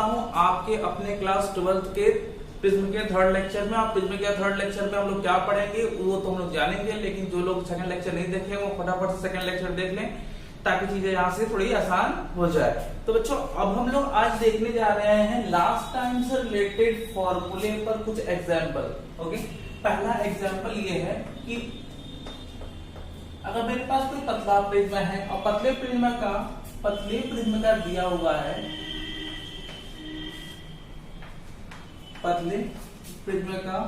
हूँ आपके अपने क्लास 12th के प्रिज्म के थर्ड लेक्चर में। आप प्रिज्म के थर्ड लेक्चर में हम लोग क्या पढ़ेंगे वो तो हम लोग जानेंगे, लेकिन जो लोग सेकंड लेक्चर नहीं देखे वो फटाफट से सेकंड लेक्चर देख लें ताकि चीजें यहाँ से थोड़ी आसान हो जाए। तो बच्चों अब हम लोग आज देखने जा रहे हैं लास्ट टाइम से रिलेटेड फॉर्मूले पर कुछ एग्जाम्पल। ओके, पहला एग्जाम्पल ये है कि अगर मेरे पास कोई पतला प्रिज्म है और पतले प्रिज्म का दिया हुआ है, पतले प्रिज्म का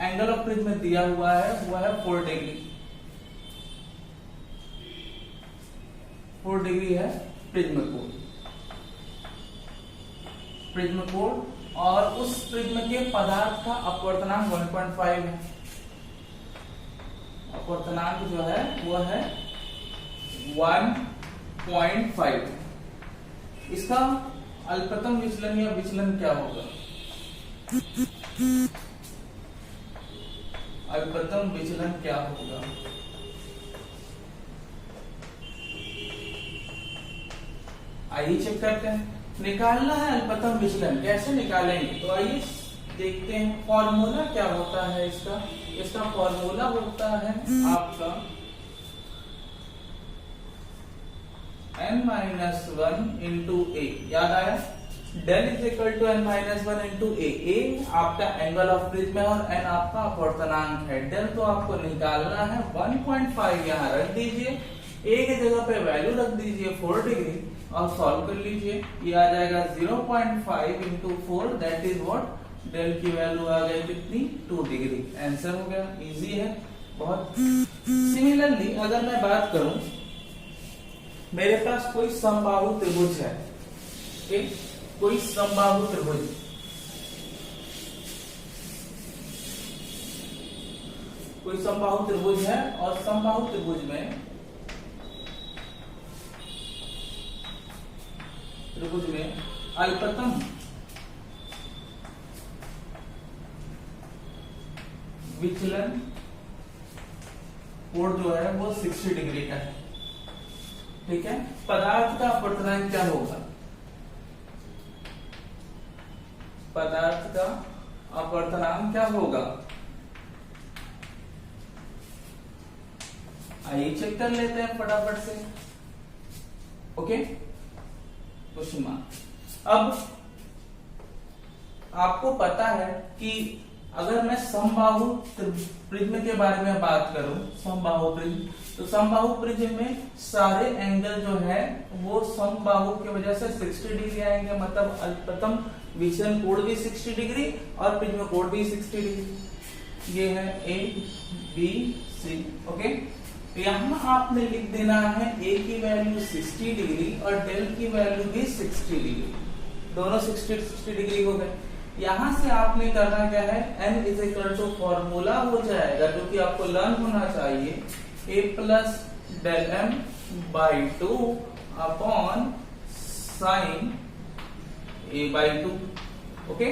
एंगल ऑफ प्रिज्म दिया हुआ है वो है 4 डिग्री। 4 डिग्री है प्रिज्म कोण और उस प्रिज्म के पदार्थ का अपवर्तनांक 1.5 है। अपवर्तनांक जो है वो है 1.5। इसका अल्पतम विचलन या विचलन क्या होगा? अल्पतम विचलन क्या होगा? आइए चेक करते हैं। निकालना है अल्पतम विचलन, कैसे निकालेंगे? तो आइए देखते हैं फॉर्मूला क्या होता है इसका। इसका फॉर्मूला होता है आपका n-1 इंटू ए। याद आया? Del is equal to n-1 into A. A आपका एंगल ऑफ प्रिज्म है और n आपका अपवर्तनांक है। डेल तो आपको निकालना है 1.5, यहाँ रख दीजिए। ए की जगह पे वैल्यू रख दीजिए 4 डिग्री और सॉल्व कर लीजिए। ये आ जाएगा 0.5 into 4, that is what? Del की वैल्यू आ गई कितनी? 2 डिग्री। आंसर हो गया। इजी है बहुत। सिमिलरली अगर मैं बात करूं, मेरे पास कोई समबाहु त्रिभुज है, ठीक? कोई समबाहु त्रिभुज, कोई समबाहु त्रिभुज है और समबाहु त्रिभुज में अल्पतम विचलन कोण जो है वो 60 डिग्री का है, ठीक है? पदार्थ का अपवर्तनांक क्या होगा? पदार्थ का अपवर्तनांक क्या होगा? आइए चेक कर लेते हैं फटाफट से। Okay, question mark. अब आपको पता है कि अगर मैं समबाहु प्रिज्म के बारे में बात करूं, समबाहु प्रिज्म, तो समबाहु प्रिज्म में सारे एंगल जो है वो समबाहु की वजह से 60 डिग्री आएंगे। मतलब अल्पतम विचलन कोण भी 60 डिग्री और प्रिज्म कोण भी 60 डिग्री। ये है ए बी सी। ओके, यहाँ आपने लिख देना है ए की वैल्यू 60 डिग्री और डेल की वैल्यू भी 60 डिग्री, दोनों 60 डिग्री हो गए। यहां से आपने करना क्या है? n is equal to formula हो जाएगा जो कि आपको लर्न होना चाहिए, a plus del m by 2 upon sine a by 2। Okay,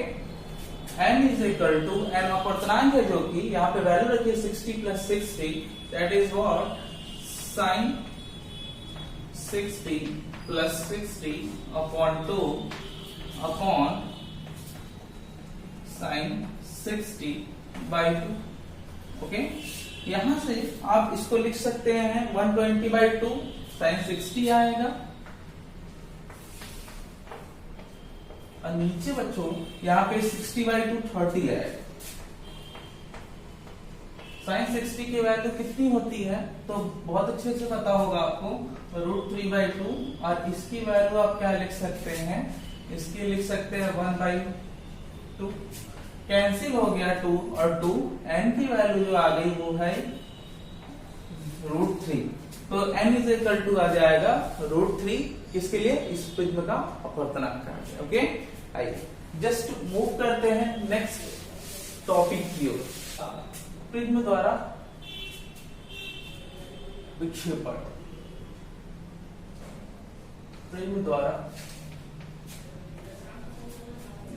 n is equal to, n अपवर्तनांक है जो कि यहाँ पे वैल्यू रखिए 60 plus 60, that is what? Sine 60 plus 60 upon 2 upon sine 60 by 2। Okay, यहां से आप इसको लिख सकते हैं 120 बाई 2, साइन 60 आएगा। और नीचे बच्चों यहाँ पे 60 बाई 2 30 है। साइन 60 की वैल्यू कितनी होती है? तो बहुत अच्छे से पता होगा आपको, √3 बाई 2। और इसकी वैल्यू आप क्या लिख सकते हैं? इसकी लिख सकते हैं 1 बाई 2। कैंसिल हो गया 2 और 2, n की वैल्यू जो आ गई वो है √3। तो n इज इक्वल टू आ जाएगा √3। किसके लिए? इस प्रिज्म का अपवर्तनांक का। ओके, आइए जस्ट मूव करते हैं नेक्स्ट टॉपिक की ओर। प्रिज्म द्वारा विक्षेपण, प्रिज्म द्वारा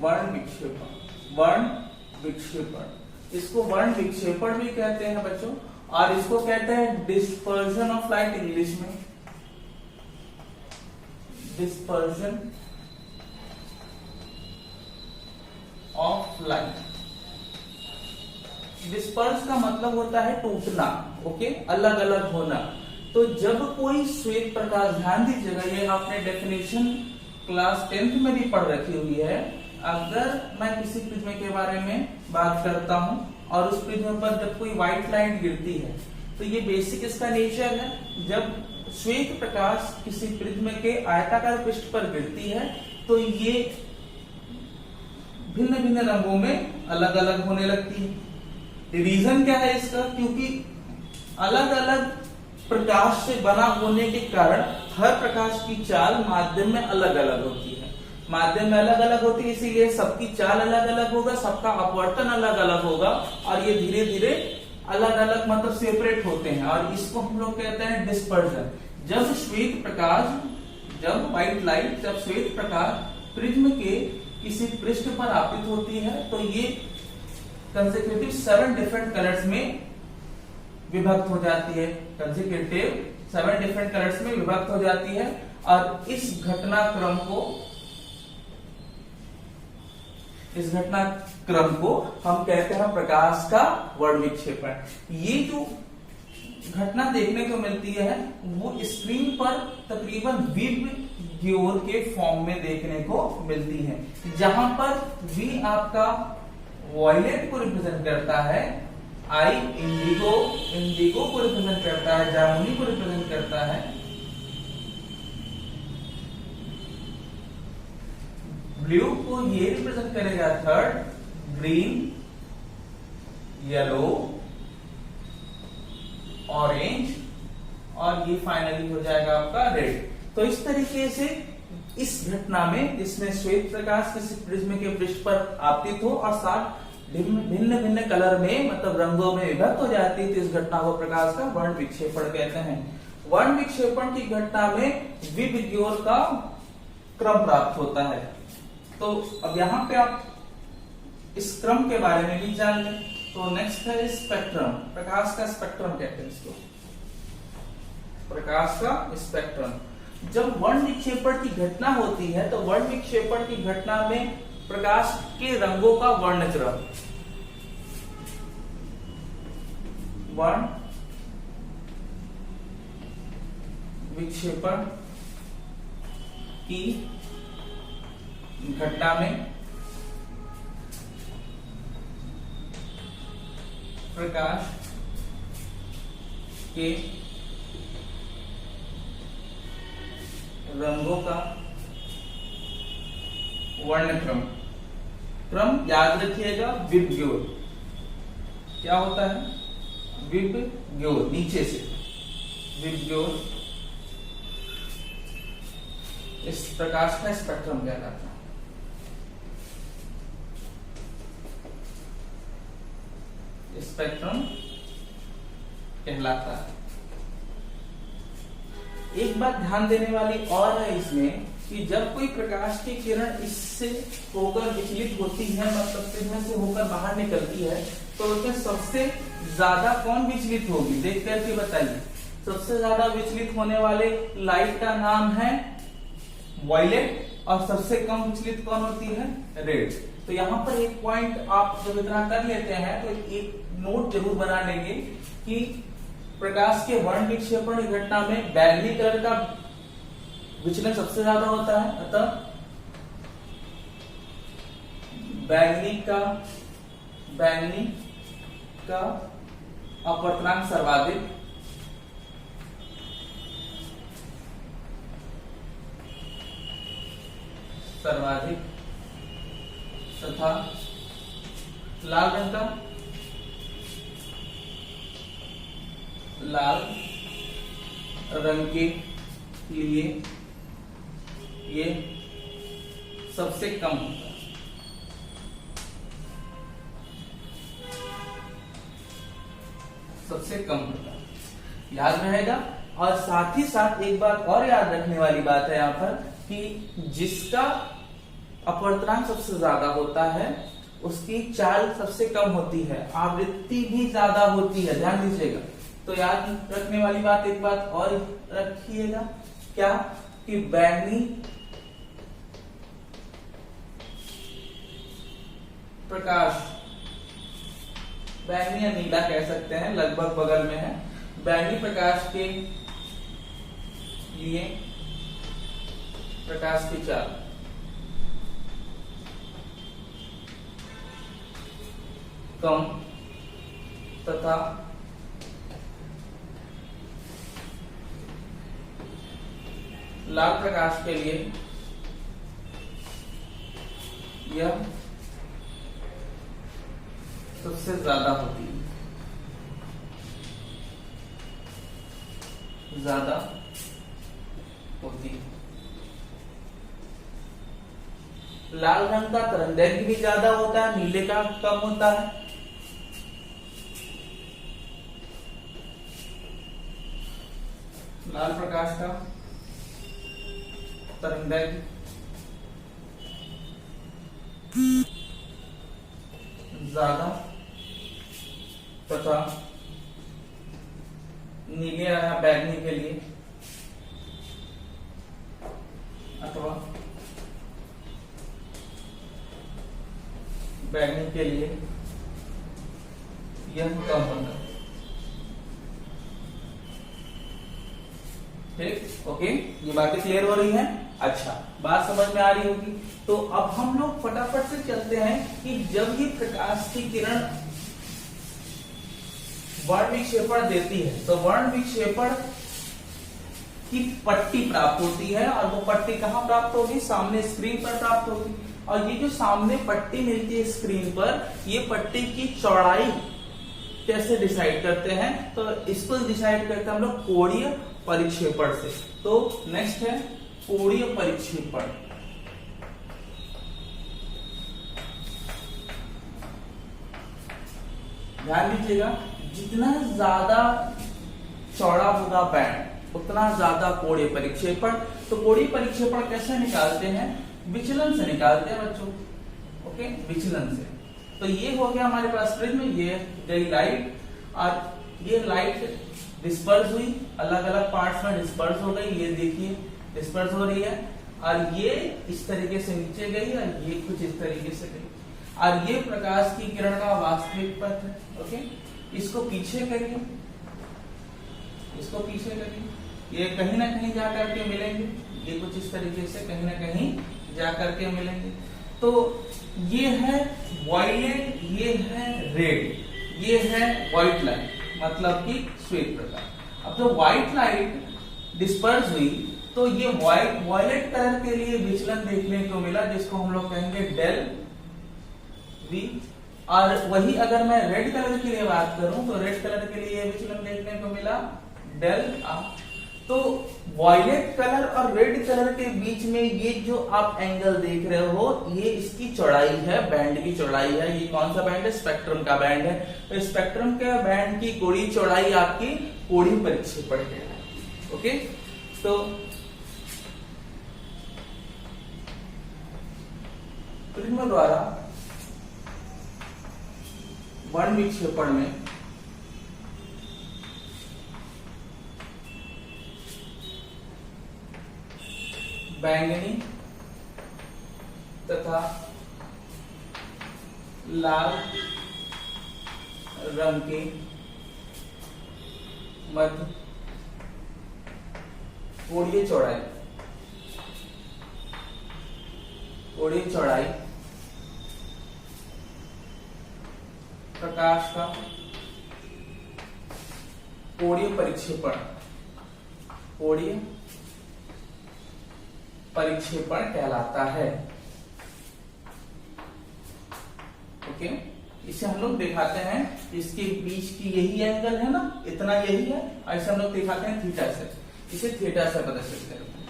वर्ण विक्षेपण, इसको वर्ण विक्षेपण भी कहते हैं बच्चों, और इसको कहते हैं डिस्पर्जन ऑफ लाइट इंग्लिश में। Dispersion of light. डिस्पर्स का मतलब होता है टूटना, ओके, अलग अलग होना। तो जब कोई श्वेत प्रकाश, ध्यान दीजिएगा ये आपने डेफिनेशन क्लास 10th में भी पढ़ रखी हुई है। अगर मैं किसी प्रिज्म के बारे में बात करता हूं और उस प्रिज्म पर जब कोई व्हाइट लाइट गिरती है, तो ये बेसिक इसका नेचर है। जब श्वेत प्रकाश किसी प्रिज्म के आयताकार पृष्ठ पर गिरती है तो ये भिन्न भिन्न रंगों में अलग अलग होने लगती है। रीजन क्या है इसका? क्योंकि अलग अलग प्रकाश से बना होने के कारण हर प्रकाश की चाल माध्यम में अलग अलग होती है। माध्यम में अलग अलग होती है, इसीलिए सबकी चाल अलग अलग होगा, सबका अपवर्तन अलग अलग होगा और ये धीरे धीरे अलग अलग मतलब सेपरेट होते हैं, और इसको हम लोग कहते हैं डिस्पर्जन। जब श्वेत प्रकाश, जब व्हाइट लाइट, जब श्वेत प्रकाश प्रिज्म के किसी पृष्ठ पर आपतित होती है तो ये कंसेक्यूटिव 7 डिफरेंट कलर्स में विभक्त हो जाती है। कंसेक्यूटिव 7 डिफरेंट कलर्स में विभक्त हो जाती है और इस घटनाक्रम को हम कहते हैं प्रकाश का वर्ण विक्षेपण। ये जो घटना देखने को मिलती है वो स्क्रीन पर तकरीबन विबग्योर के फॉर्म में देखने को मिलती है, जहां पर वी आपका वॉयलेट को रिप्रेजेंट करता है, आई इंडिगो को रिप्रेजेंट करता है, जामुनी को रिप्रेजेंट करता है, ब्लू को ये रिप्रेजेंट करेगा थर्ड, ग्रीन, येलो, ऑरेंज और ये फाइनली हो जाएगा आपका रेड। तो इस तरीके से इस घटना में जिसमें श्वेत प्रकाश किसी प्रिज्म के पृष्ठ पर आपतित हो और साथ भिन्न भिन्न कलर में मतलब रंगों में विभक्त हो जाती है, तो इस घटना को प्रकाश का वर्ण विक्षेपण कहते हैं। वर्ण विक्षेपण की घटना में विबग्योर का क्रम प्राप्त होता है। तो अब यहाँ पे आप इस क्रम के बारे में भी जान लें। तो नेक्स्ट है स्पेक्ट्रम। प्रकाश का स्पेक्ट्रम कहते हैं इसको, प्रकाश का स्पेक्ट्रम। जब वर्ण विक्षेपण की घटना होती है तो वर्ण विक्षेपण की घटना में प्रकाश के रंगों का वर्णक्रम, वर्ण विक्षेपण की घटना में प्रकाश के रंगों का वर्णक्रम, क्रम याद रखिएगा विबग्योर। क्या होता है? विबग्योर, नीचे से विबग्योर इस प्रकाश का स्पेक्ट्रम कहलाता है। स्पेक्ट्रम कहलाता है। एक बात ध्यान देने वाली और है इसमें कि जब कोई प्रकाश की किरण इससे होकर विचलित होती है, मतलब प्रिज्म से होकर बाहर निकलती है, तो उसमें सबसे ज्यादा कौन विचलित होगी देख करके बताइए। सबसे ज्यादा विचलित होने वाले लाइट का नाम है वॉयलेट और सबसे कम विचलित कौन होती है? रेड। तो यहाँ पर एक पॉइंट आप जब इतना कर लेते हैं तो एक नोट जरूर बना लेंगे कि प्रकाश के वर्ण विक्षेपण की घटना में बैंगनी कलर का विचलन सबसे ज्यादा होता है, अतः बैंगनी का अपवर्तनांक सर्वाधिक तथा लाल रंग का लाल रंग के लिए ये सबसे कम होता है। सबसे कम होता है, याद रहेगा। और साथ ही साथ एक बात और याद रखने वाली बात है यहाँ पर कि जिसका अपवर्तनांक सबसे ज्यादा होता है उसकी चाल सबसे कम होती है, आवृत्ति भी ज्यादा होती है, ध्यान दीजिएगा। तो याद रखने वाली बात, एक बात और रखिएगा, क्या कि बैंगनी प्रकाश, बैंगनी या नीला कह सकते हैं, लगभग बगल में है, बैंगनी प्रकाश के लिए प्रकाश की चाल कम तथा लाल प्रकाश के लिए यह सबसे ज्यादा होती है, ज्यादा होती है। लाल रंग का तरंगदैर्घ्य भी ज्यादा होता है, नीले का कम होता है। लाल प्रकाश का तरंगदैर्घ्य ज्यादा तथा नीले या बैंगनी के लिए अथवा बैंगनी के लिए यह कम होता है। ठीक, ओके, ये बातें क्लियर हो रही हैं? अच्छा, बात समझ में आ रही होगी। तो अब हम लोग फटाफट से चलते हैं कि जब ये प्रकाश की किरण वर्ण विक्षेपण देती है तो वर्ण विक्षेपण की पट्टी प्राप्त होती है, और वो पट्टी कहां प्राप्त होगी? सामने स्क्रीन पर प्राप्त होगी। और ये जो सामने पट्टी मिलती है स्क्रीन पर, ये पट्टी की चौड़ाई कैसे डिसाइड करते हैं? तो इसको डिसाइड करते हैं हम लोग कोणीय परिक्षेपण से। तो नेक्स्ट है कोणीय परिक्षेपण। ध्यान दीजिएगा, जितना ज्यादा चौड़ा होगा बैंड उतना ज्यादा कोणीय परिक्षेपण। तो कोणीय परिक्षेपण कैसे निकालते हैं? विचलन से निकालते हैं बच्चों, ओके, विचलन से। तो ये हो गया हमारे पास प्रिज्म, ये गई लाइट, और ये लाइट डिस्पर्स हुई, अलग अलग पार्ट्स में डिस्पर्स हो गई, ये देखिए डिस्पर्स हो रही है, और ये इस तरीके से नीचे गई और ये कुछ इस तरीके से गई, और ये प्रकाश की किरण का वास्तविक पथ है। ओके, इसको पीछे करिए, इसको पीछे करिए, ये कहीं ना कहीं जा करके मिलेंगे, ये कुछ इस तरीके से कहीं ना कहीं जा करके मिलेंगे। तो ये है वायलेट, ये है रेड, ये है व्हाइट लाइट, मतलब कि श्वेत प्रकाश। अब जब व्हाइट लाइट डिस्पर्स हुई तो ये वायलेट कलर के लिए विचलन देखने को मिला, जिसको हम लोग कहेंगे डेल वी। और वही अगर मैं रेड कलर के लिए बात करूं तो रेड कलर के लिए विचलन देखने को मिला डेल आर। तो वायलेट कलर और रेड कलर के बीच में ये जो आप एंगल देख रहे हो, ये इसकी चौड़ाई है, बैंड की चौड़ाई है। ये कौन सा बैंड है? स्पेक्ट्रम का बैंड है। तो स्पेक्ट्रम के बैंड की कोणीय चौड़ाई आपकी कोणीय परिक्षेपण है। ओके, तो प्रिज्म द्वारा वर्ण विक्षेपण में बैंगनी तथा लाल रंग के मध्य कोणीय चौड़ाई प्रकाश का कोणीय परिक्षेपण कहलाता है। ओके, इसे हम लोग दिखाते हैं, इसके बीच की यही एंगल है ना, इतना यही है, और इसे हम लोग दिखाते हैं थीटा से। इसे थीटा से प्रदर्शित करते हैं,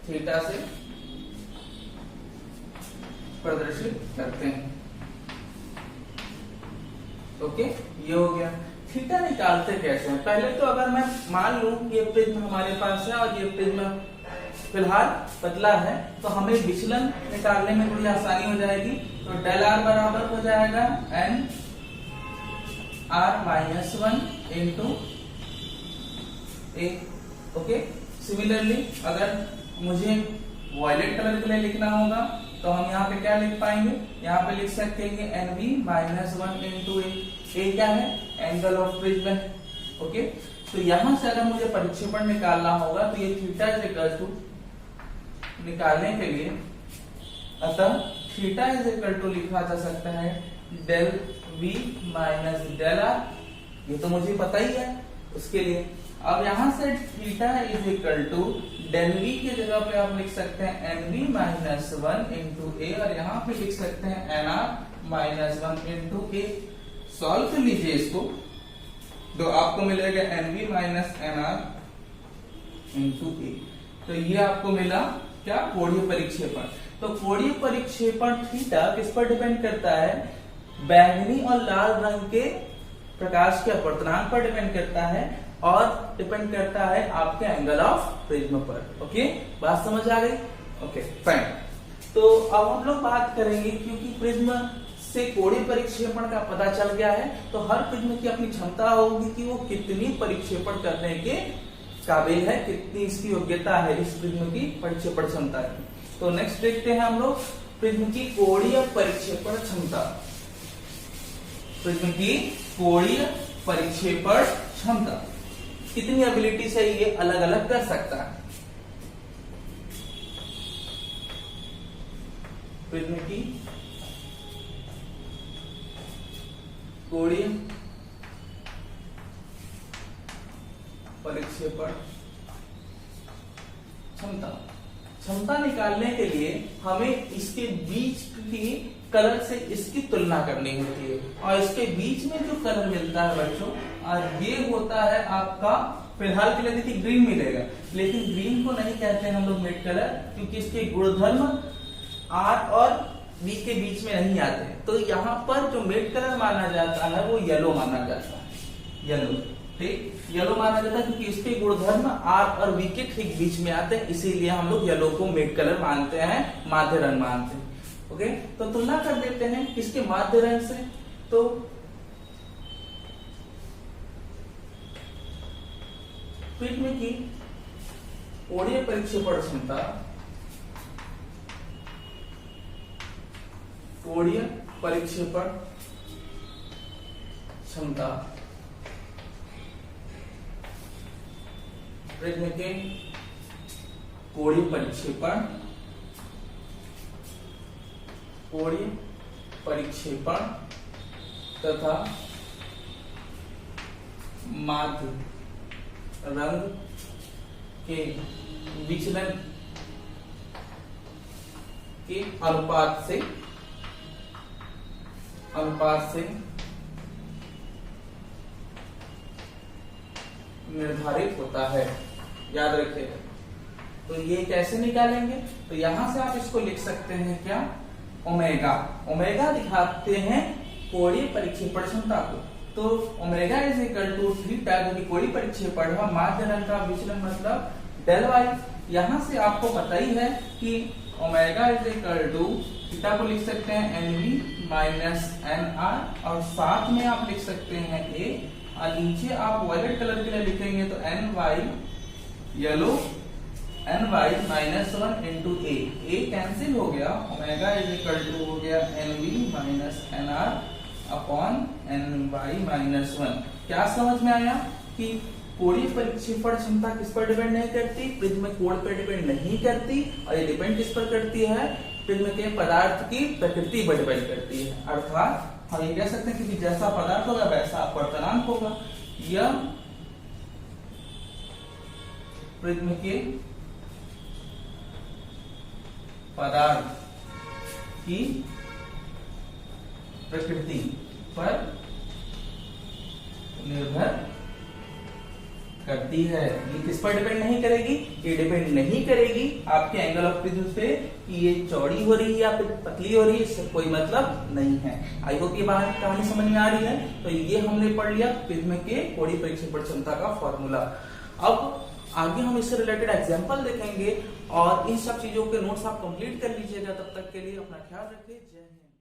थीटा से प्रदर्शित करते हैं। ओके, ये हो गया। थीटा निकालते कैसे हैं? पहले तो अगर मैं मान लूं कि ये प्रिज्म हमारे पास है और ये प्रिज्म फिलहाल पतला है, तो हमें विचलन निकालने में थोड़ी आसानी हो जाएगी। तो डेल आर बराबर हो जाएगा एन आर माइनस 1 इंटू ए। ओके, सिमिलरली अगर मुझे वॉयलेट कलर के लिए लिखना होगा तो हम यहाँ पे क्या लिख पाएंगे, यहाँ पे लिख सकते हैं NV माइनस 1 इंटू ए क्या है, एंगल ऑफ प्रिज्म है। ओके, तो यहाँ से अगर मुझे परिक्षेपण निकालना होगा तो ये थीटा इज इक्वल टू, निकालने के लिए अतः थीटा इज इक्वल टू लिखा जा सकता है del V minus del R, ये तो मुझे पता ही है उसके लिए। अब यहाँ से theta is equal to del V की जगह पे आप लिख सकते हैं NV माइनस 1 इंटू ए, और यहाँ पे लिख सकते हैं NR माइनस 1 इंटू ए। सॉल्व कर लीजिए इसको, तो आपको मिलेगा NV माइनस NR इंटू ए। तो ये आपको मिला क्या, कोणीय परिक्षेपण। तो कोणीय परिक्षेपण थीटा किस पर डिपेंड करता है, बैंगनी और लाल रंग के प्रकाश के अपवर्तनांक पर डिपेंड करता है, और डिपेंड करता है आपके एंगल ऑफ प्रिज्म पर। ओके, बात समझ आ गई। Okay fine. तो अब हम लोग बात करेंगे, क्योंकि प्रिज्म से कोणीय परिक्षेपण का पता चल गया है, तो हर प्रिज्म की अपनी क्षमता होगी कि वो कितनी परिक्षेपण करने के काबिल है, कितनी इसकी योग्यता है इस प्रिज्म की परिक्षेपण क्षमता की। तो नेक्स्ट देखते हैं हम लोग प्रिज्म की कोणीय परिक्षेपण क्षमता। प्रिज्म की कोणीय परिक्षेपण क्षमता कितनी एबिलिटी से ये अलग अलग कर सकता है। प्रिज्म की कोणीय परिक्षेपण क्षमता निकालने के लिए हमें इसके बीच की कलर से इसकी तुलना करनी होती है, और इसके बीच में जो कलर मिलता है बच्चों, ये होता है आपका, फिलहाल के लिए देखिए ग्रीन मिलेगा, लेकिन ग्रीन को नहीं कहते हैं हम लोग मिड कलर, क्योंकि इसके गुणधर्म R और V के बीच में नहीं आते हैं। तो यहाँ पर जो मिड कलर माना जाता है वो येलो माना जाता है, येलो। ठीक, येलो माना जाता है क्योंकि इसके गुणधर्म R और V के ठीक बीच में आते हैं, इसीलिए हम लोग येलो को मिड कलर मानते हैं, माध्य रंग मानते हैं। ओके, तो तुलना कर देते हैं किसके, माध्य रंग से। तो प्रिज्म की कोणीय परिक्षेपण क्षमता, कोणीय परिक्षेपण क्षमता प्रिज्म के कोणीय परिक्षेपण तथा माध्य रंग के विचलन के अनुपात से निर्धारित होता है, याद रखिएगा। तो ये कैसे निकालेंगे, तो यहां से आप इसको लिख सकते हैं क्या, ओमेगा। ओमेगा दिखाते हैं कोणीय परिक्षेपण क्षमता को। तो omega is equal to theta, जो कि कोणीय परिक्षेपण है, माध्य रंग का विचलन मतलब डेल वाई। यहां से आपको पता ही है कि omega is equal to, theta को लिख सकते हैं NV माइनस NR, और साथ में आप लिख सकते हैं A, और नीचे आप वायलेट कलर के लिए लिखेंगे तो NY येलो, NY minus 1 into A, cancel हो गया, ओमेगा इज इक्वल टू हो गया NV minus NR upon NY minus 1। क्या समझ में आया कि कोणीय परिक्षेपण क्षमता किस पर डिपेंड नहीं करती, प्रिज्म कोण पर डिपेंड नहीं करती, और ये डिपेंड किस पर करती है, प्रिज्म के पदार्थ की प्रकृति पर डिपेंड करती है। अर्थात हम ये कह सकते हैं कि जैसा पदार्थ होगा वैसा अपवर्तनांक होगा। यह प्रिज्म के पदार्थ की प्रकृति पर निर्भर करती है। ये किस पर डिपेंड नहीं करेगी, ये डिपेंड नहीं करेगी आपके एंगल ऑफ प्रिज्म पे कि ये चौड़ी हो रही है या फिर पतली हो रही है, इससे कोई मतलब नहीं है। आई होप ये बात कहानी समझ में आ रही है। तो ये हमने पढ़ लिया प्रिज्म के कोणीय परिक्षेपण क्षमता का फॉर्मूला। अब आगे हम इससे रिलेटेड एग्जांपल देखेंगे, और इन सब चीजों के नोट्स आप कंप्लीट कर लीजिएगा। तब तक के लिए अपना ख्याल रखिए। जय हिंद।